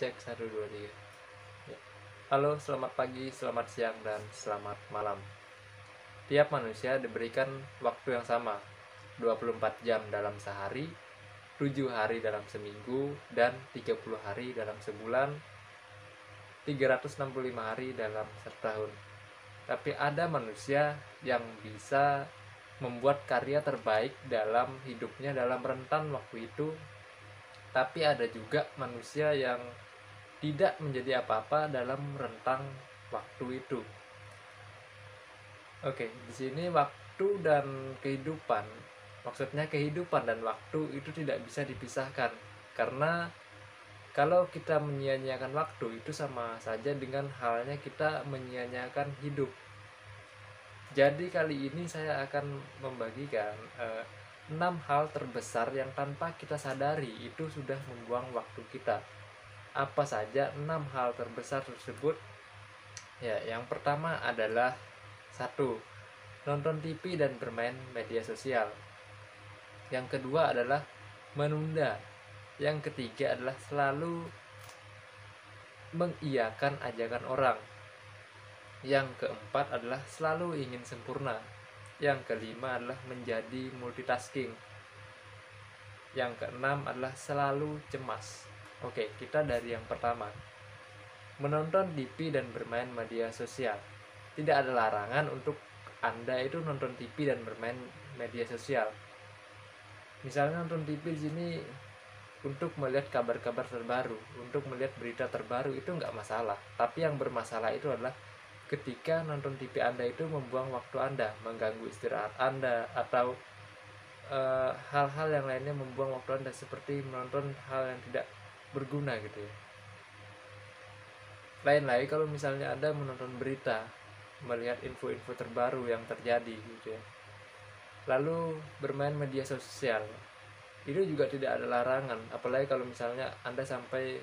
Cek 1 2 3. Ya. Halo, selamat pagi, selamat siang, dan selamat malam. Tiap manusia diberikan waktu yang sama, 24 jam dalam sehari, 7 hari dalam seminggu, dan 30 hari dalam sebulan, 365 hari dalam setahun. Tapi ada manusia yang bisa membuat karya terbaik dalam hidupnya dalam rentan waktu itu. Tapi ada juga manusia yang tidak menjadi apa-apa dalam rentang waktu itu. Oke, di sini waktu dan kehidupan, maksudnya kehidupan dan waktu itu tidak bisa dipisahkan. Karena kalau kita menyia-nyiakan waktu itu sama saja dengan halnya kita menyia-nyiakan hidup. Jadi kali ini saya akan membagikan 6 hal terbesar yang tanpa kita sadari itu sudah membuang waktu kita. Apa saja 6 hal terbesar tersebut? Ya, yang pertama adalah 1. Nonton TV dan bermain media sosial. Yang kedua adalah menunda. Yang ketiga adalah selalu mengiyakan ajakan orang. Yang keempat adalah selalu ingin sempurna. Yang kelima adalah menjadi multitasking. Yang keenam adalah selalu cemas. Oke, kita dari yang pertama. Menonton TV dan bermain media sosial. Tidak ada larangan untuk Anda itu nonton TV dan bermain media sosial. Misalnya nonton TV di sini untuk melihat kabar-kabar terbaru, untuk melihat berita terbaru, itu nggak masalah. Tapi yang bermasalah itu adalah ketika nonton TV Anda itu membuang waktu Anda, mengganggu istirahat Anda, atau hal-hal yang lainnya membuang waktu Anda, seperti menonton hal yang tidak berguna gitu ya. Lain lagi kalau misalnya Anda menonton berita, melihat info-info terbaru yang terjadi gitu ya, lalu bermain media sosial, itu juga tidak ada larangan. Apalagi kalau misalnya Anda sampai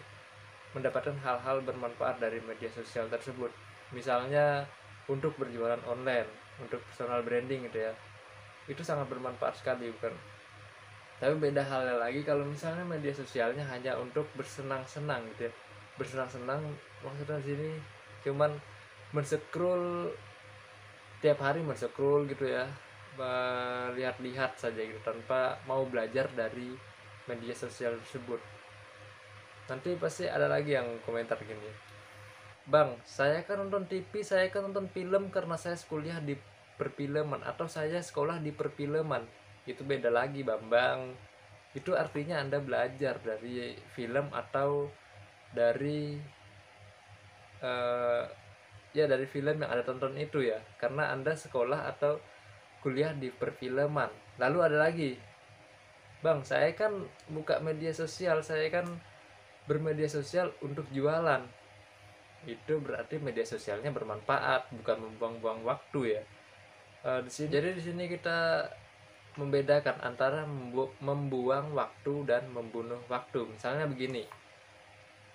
mendapatkan hal-hal bermanfaat dari media sosial tersebut, misalnya untuk berjualan online, untuk personal branding gitu ya, itu sangat bermanfaat sekali, bukan? Tapi beda halnya lagi kalau misalnya media sosialnya hanya untuk bersenang-senang gitu ya. Bersenang-senang maksudnya di sini cuman men-scroll, tiap hari men-scroll gitu ya, melihat-lihat saja gitu tanpa mau belajar dari media sosial tersebut. Nanti pasti ada lagi yang komentar gini, "Bang, saya kan nonton TV, saya kan nonton film karena saya kuliah di perfilman, atau saya sekolah di perfilman." Itu beda lagi, Bambang. Itu artinya Anda belajar dari film atau dari eh, ya dari film yang Anda tonton itu ya, karena Anda sekolah atau kuliah di perfilman. Lalu ada lagi, "Bang, saya kan buka media sosial, saya kan bermedia sosial untuk jualan." Itu berarti media sosialnya bermanfaat, bukan membuang-buang waktu ya. Jadi di sini kita membedakan antara membuang waktu dan membunuh waktu. Misalnya begini,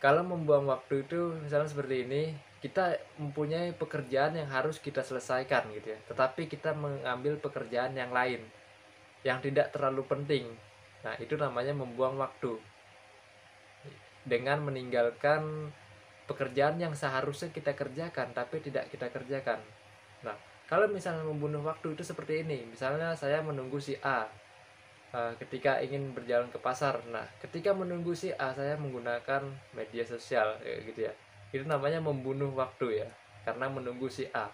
kalau membuang waktu itu misalnya seperti ini, kita mempunyai pekerjaan yang harus kita selesaikan gitu ya, tetapi kita mengambil pekerjaan yang lain yang tidak terlalu penting. Nah, itu namanya membuang waktu dengan meninggalkan pekerjaan yang seharusnya kita kerjakan tapi tidak kita kerjakan. Nah, kalau misalnya membunuh waktu itu seperti ini, misalnya saya menunggu si A ketika ingin berjalan ke pasar. Nah, ketika menunggu si A, saya menggunakan media sosial gitu ya. Itu namanya membunuh waktu ya, karena menunggu si A.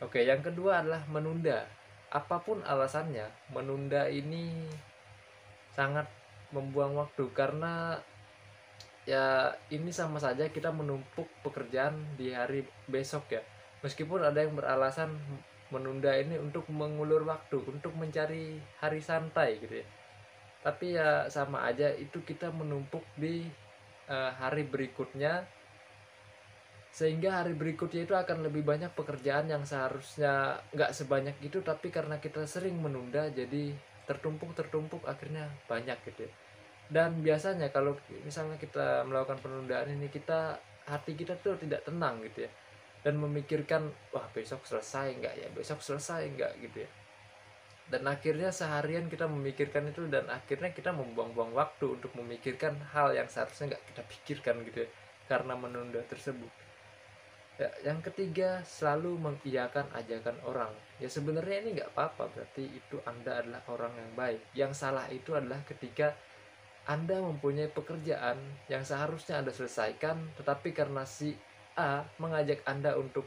Oke, yang kedua adalah menunda. Apapun alasannya, menunda ini sangat membuang waktu, karena ya ini sama saja kita menumpuk pekerjaan di hari besok ya. Meskipun ada yang beralasan menunda ini untuk mengulur waktu, untuk mencari hari santai gitu ya, tapi ya sama aja itu kita menumpuk di hari berikutnya, sehingga hari berikutnya itu akan lebih banyak pekerjaan yang seharusnya nggak sebanyak itu, tapi karena kita sering menunda jadi tertumpuk akhirnya banyak gitu ya. Dan biasanya kalau misalnya kita melakukan penundaan ini, hati kita tuh tidak tenang gitu ya, dan memikirkan, wah besok selesai nggak ya, besok selesai nggak gitu ya. Dan akhirnya seharian kita memikirkan itu, dan akhirnya kita membuang-buang waktu untuk memikirkan hal yang seharusnya nggak kita pikirkan gitu ya, karena menunda tersebut. Ya, yang ketiga, selalu mengiyakan ajakan orang. Ya sebenarnya ini nggak apa-apa, berarti itu Anda adalah orang yang baik. Yang salah itu adalah ketika Anda mempunyai pekerjaan yang seharusnya Anda selesaikan, tetapi karena si A mengajak Anda untuk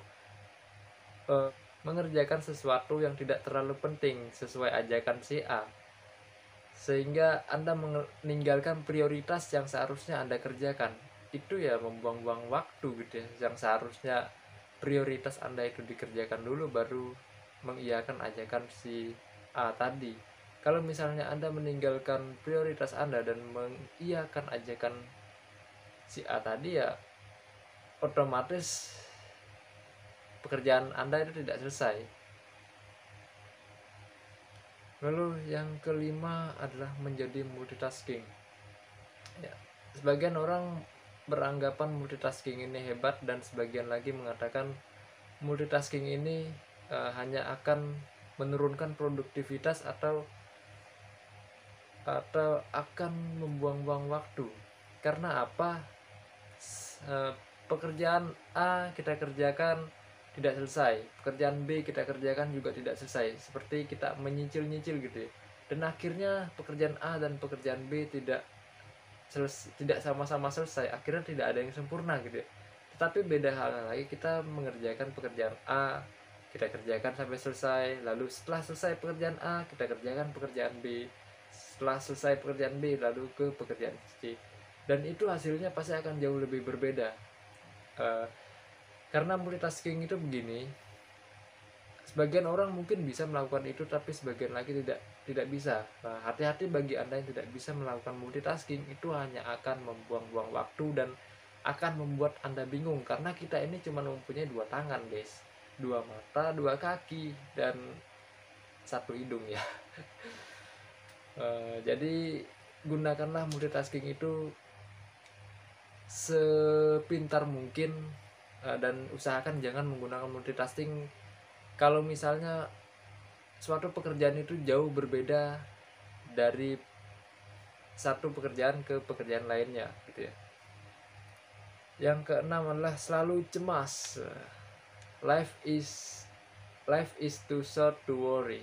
mengerjakan sesuatu yang tidak terlalu penting sesuai ajakan si A, sehingga Anda meninggalkan prioritas yang seharusnya Anda kerjakan. Itu ya membuang-buang waktu gitu ya, yang seharusnya prioritas Anda itu dikerjakan dulu baru mengiyakan ajakan si A tadi. Kalau misalnya Anda meninggalkan prioritas Anda dan mengiyakan ajakan si A tadi, ya otomatis pekerjaan Anda itu tidak selesai. Lalu yang kelima adalah menjadi multitasking. Ya, sebagian orang beranggapan multitasking ini hebat, dan sebagian lagi mengatakan multitasking ini hanya akan menurunkan produktivitas atau akan membuang-buang waktu. Karena apa? Pekerjaan A kita kerjakan tidak selesai, pekerjaan B kita kerjakan juga tidak selesai, seperti kita menyicil-nyicil gitu ya. Dan akhirnya pekerjaan A dan pekerjaan B tidak sama-sama selesai, akhirnya tidak ada yang sempurna gitu ya. Tetapi beda halnya lagi, kita mengerjakan pekerjaan A, kita kerjakan sampai selesai, lalu setelah selesai pekerjaan A kita kerjakan pekerjaan B, setelah selesai pekerjaan B lalu ke pekerjaan C, dan itu hasilnya pasti akan jauh lebih berbeda. Karena multitasking itu begini, sebagian orang mungkin bisa melakukan itu, tapi sebagian lagi tidak bisa. Nah, hati-hati bagi Anda yang tidak bisa melakukan multitasking, itu hanya akan membuang-buang waktu dan akan membuat Anda bingung, karena kita ini cuma mempunyai 2 tangan guys, 2 mata, 2 kaki, dan 1 hidung ya. Jadi gunakanlah multitasking itu sepintar mungkin, dan usahakan jangan menggunakan multitasking kalau misalnya suatu pekerjaan itu jauh berbeda dari satu pekerjaan ke pekerjaan lainnya gitu ya. Yang keenam adalah selalu cemas. Life is too short to worry.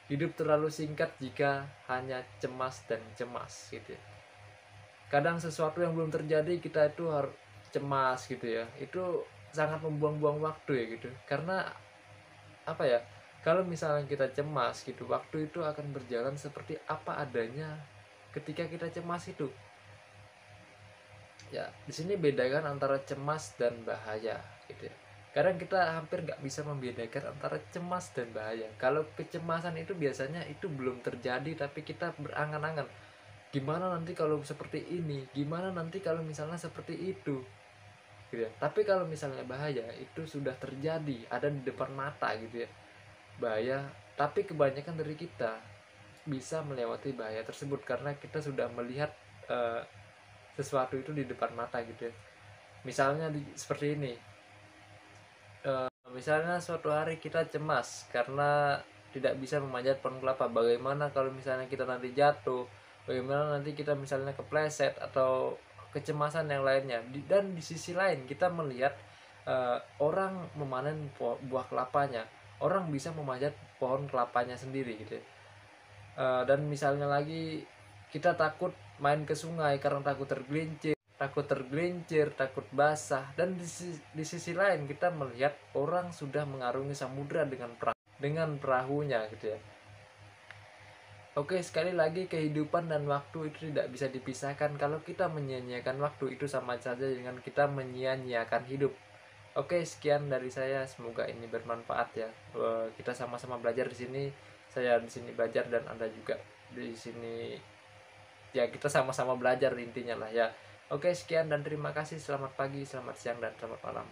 Hidup terlalu singkat jika hanya cemas dan cemas gitu ya. Kadang sesuatu yang belum terjadi kita itu harus cemas gitu ya, itu sangat membuang-buang waktu ya gitu. Karena apa ya, kalau misalnya kita cemas gitu, waktu itu akan berjalan seperti apa adanya ketika kita cemas itu ya. Di sini bedakan antara cemas dan bahaya gitu ya. Kadang kita hampir nggak bisa membedakan antara cemas dan bahaya. Kalau kecemasan itu biasanya itu belum terjadi, tapi kita berangan-angan, gimana nanti kalau seperti ini, gimana nanti kalau misalnya seperti itu gitu ya. Tapi kalau misalnya bahaya itu sudah terjadi, ada di depan mata gitu ya, bahaya, tapi kebanyakan dari kita bisa melewati bahaya tersebut karena kita sudah melihat sesuatu itu di depan mata gitu ya. Misalnya seperti ini, misalnya suatu hari kita cemas karena tidak bisa memanjat pohon kelapa. Bagaimana kalau misalnya kita nanti jatuh, bagaimana nanti kita misalnya kepleset, atau kecemasan yang lainnya. Dan di sisi lain kita melihat orang memanen buah kelapanya, orang bisa memanjat pohon kelapanya sendiri gitu ya. Dan misalnya lagi kita takut main ke sungai karena takut tergelincir, takut basah. Dan di sisi lain kita melihat orang sudah mengarungi samudra dengan perahunya gitu ya. Oke, sekali lagi kehidupan dan waktu itu tidak bisa dipisahkan. Kalau kita menyia-nyiakan waktu, itu sama saja dengan kita menyia-nyiakan hidup. Oke, sekian dari saya. Semoga ini bermanfaat ya. Kita sama-sama belajar di sini. Saya di sini belajar dan Anda juga di sini. Ya, kita sama-sama belajar intinya lah ya. Oke, sekian dan terima kasih. Selamat pagi, selamat siang, dan selamat malam.